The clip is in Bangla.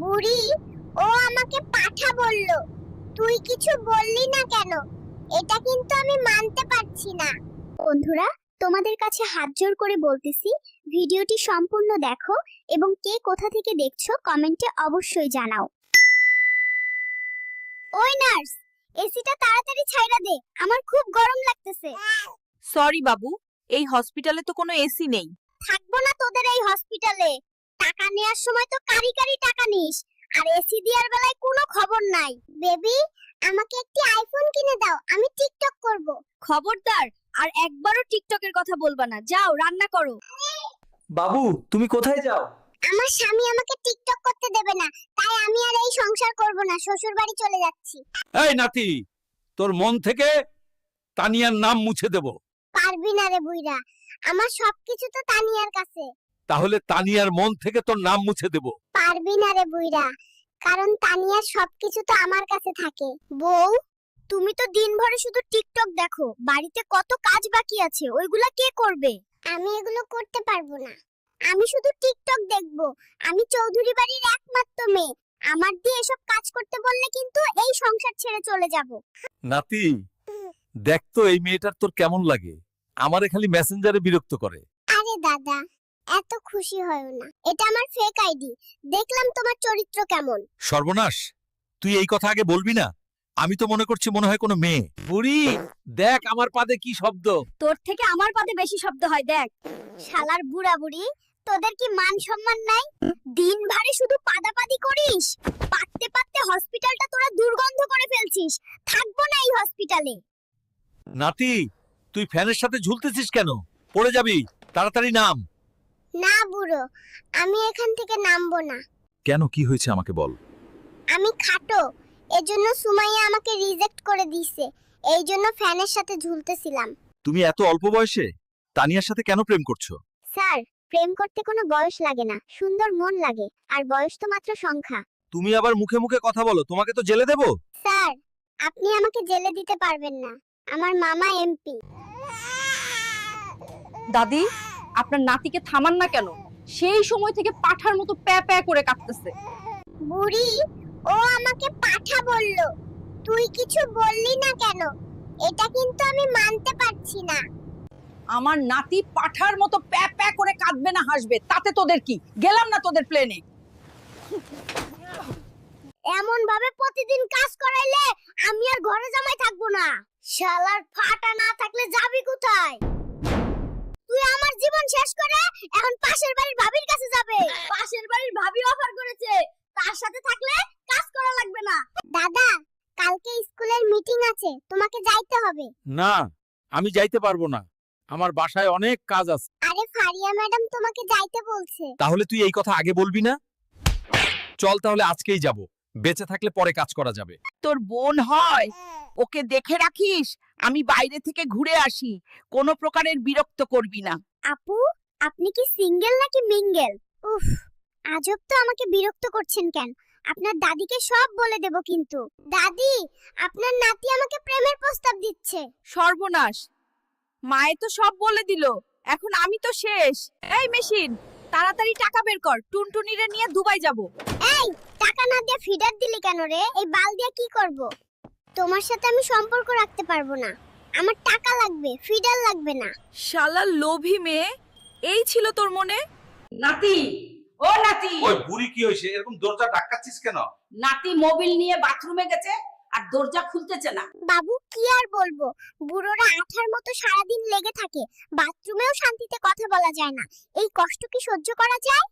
বুড়ি, ও আমাকে পাঠা বলল। তুই কিছু বললি না কেন? এটা কিন্তু আমি মানতে পারছি না। বন্ধুরা, তোমাদের কাছে হাত জোড় করে বলতেছি, ভিডিওটি সম্পূর্ণ দেখো এবং কে কোথা থেকে দেখছো কমেন্টে অবশ্যই জানাও। ওই নার্স, এসিটা তাড়াতাড়ি ছাইড়া দে, আমার খুব গরম লাগতেছে। সরি বাবু, এই হসপিটালে তো কোনো এসি নেই। থাকবো না তোদের এই হসপিটালে। টাকা নেয়ার সময় তো কারি কারি টাকা নিস, আর এসি দেওয়ার বেলায় কোনো খবর নাই। বেবি, আমাকে একটি আইফোন কিনে দাও, আমি টিকটক করব। খবরদার, আর একবারও টিকটকের কথা বলবা না। যাও রান্না করো। বাবু, তুমি কোথায় যাও? আমার স্বামী আমাকে টিকটক করতে দেবে না, তাই আমি আর এই সংসার করব না, শ্বশুর বাড়ি চলে যাচ্ছি। এই নাতি, তোর মন থেকে তানিয়ার নাম মুছে দেব। পারবি না রে বুইরা, আমার সবকিছু তো তানিয়ার কাছে। তাহলে তানিয়ার মন থেকে তোর নাম মুছে দেব। পারবি না রে বুইরা, কারণ তানিয়ার সবকিছু তো আমার কাছে থাকে। বউ, তুমি তো দিনভরে শুধু টিকটক দেখো, বাড়িতে কত কাজ বাকি আছে, ওইগুলা কে করবে? আমি এগুলো করতে পারবো না, আমি শুধু টিকটক দেখবো। আমি চৌধুরী বাড়ির একমাত্র মেয়ে, আমার দিয়ে এসব কাজ করতে বললে কিন্তু এই সংসার ছেড়ে চলে যাব। নাতি, দেখ তো এই মেয়েটার তোর কেমন লাগে। আমারে খালি মেসেঞ্জারে বিরক্ত করে। আরে দাদা, এত খুশি হয়ো না, এটা আমার ফেক আইডি। দেখলাম তোমার চরিত্র কেমন। সর্বনাশ, তুই এই কথা আগে বলবি না। আমি তো মনে করছি মনে হয় কোনো মেয়ে। বুড়ি, দেখ আমার পাদে কি শব্দ। তোর থেকে আমার পাতে বেশি শব্দ হয়, দেখ। শালার বুড়া বুড়ি, তোদের কি মান সম্মান নাই? দিনভরে শুধু পাদাপাদি করিস, পাততে পাততে হসপিটালটা তোরা দুর্গন্ধ করে ফেলছিস। থাকবো না এই হসপিটালে। নাতি, তুই ফ্যানের সাথে ঝুলতেছিস কেন? পড়ে যাবি, তাড়াতাড়ি নাম। না বুড়ো, আমি এখান থেকে নামবো না। কেন, কি হয়েছে আমাকে বল। আমি খাটো, এজন্য সুমাইয়া আমাকে রিজেক্ট করে দিয়েছে। এই জন্য ফ্যানের সাথে ঝুলতেছিলাম। তুমি এত অল্প বয়সে তানিয়ার সাথে কেন প্রেম করছো? স্যার, প্রেম করতে কোনো বয়স লাগে না, সুন্দর মন লাগে, আর বয়স তো মাত্র সংখ্যা। তুমি আবার মুখে মুখে কথা বলো, তোমাকে তো জেলে দেব। স্যার, আপনি আমাকে জেলে দিতে পারবেন না, আমার মামা এমপি। দাদি, আপনার নাতিকে থামান না কেন? সেই সময় থেকে পাঠার মতো প্যা প্যা করে কাঁদতেছে। বুড়ি, ও আমাকে পাঠা বলল। তুই কিছু বললি না কেন? এটা কিন্তু আমি মানতে পারছি না। আমার নাতি পাঠার মতো প্যা প্যা করে কাঁদবে না হাসবে, তাতে তোদের কি? গেলাম না তোদের প্লেনে। এমন ভাবে প্রতিদিন কাজ করাইলে আমি আর ঘরে জামাই থাকবো না। শালার ফাটা না থাকলে যাবি কোথায়? তুই আমার জীবন শেষ করে এখন পাশের বাড়ির ভাবির কাছে যাবে। পাশের বাড়ির ভাবি অফার করেছে, তার সাথে থাকলে কাজ করা লাগবে না। দাদা, কালকে স্কুলের মিটিং আছে, তোমাকে যাইতে হবে। না, আমি যাইতে পারবো না, আমার বাসায় অনেক কাজ আছে। আরে ফারিয়া ম্যাডাম তোমাকে যাইতে বলছে। তাহলে তুই এই কথা আগে বলবি না? চল তাহলে আজকেই যাব, বেঁচে থাকলে পরে কাজ করা যাবে। তোর বোন হয়, ওকে দেখে রাখিস। আমি বাইরে থেকে ঘুরে আসি, কোনো প্রকারের বিরক্ত করবি না। আপু, আপনি কি সিঙ্গেল নাকি মিঙ্গেল? উফ, আজব তো, আমাকে বিরক্ত করছেন কেন? আপনার দাদিকে সব বলে দেব কিন্তু। দাদি, আপনার নাতি আমাকে প্রেমের প্রস্তাব দিচ্ছে। সর্বনাশ, মায়ে তো সব বলে দিল, এখন আমি তো শেষ। এই মেশিন, তাড়াতাড়ি টাকা বের কর, টুনটুনিরে নিয়ে দুবাই যাব। এই, টাকা না দিয়ে ফিডার দিলি কেন রে? এই বাল দিয়ে কি করব? তোমার সাথে আমি সম্পর্ক রাখতে পারবো না, আমার টাকা লাগবে, ফিডার লাগবে না। শালা লোভী মেয়ে, এই ছিল তোর মনে? নাতি, ও নাতি। ওই বুড়ি কি হইছে, এরকম দরজা ধাক্কাচ্ছিস কেন? নাতি মোবাইল নিয়ে বাথরুমে গেছে আর দরজা খুলতেছে না। বাবু, কি আর বলবো, বুড়োরা আঠার মতো সারাদিন লেগে থাকে, বাথরুমেও শান্তিতে কথা বলা যায় না। এই কষ্ট কি সহ্য করা যায়?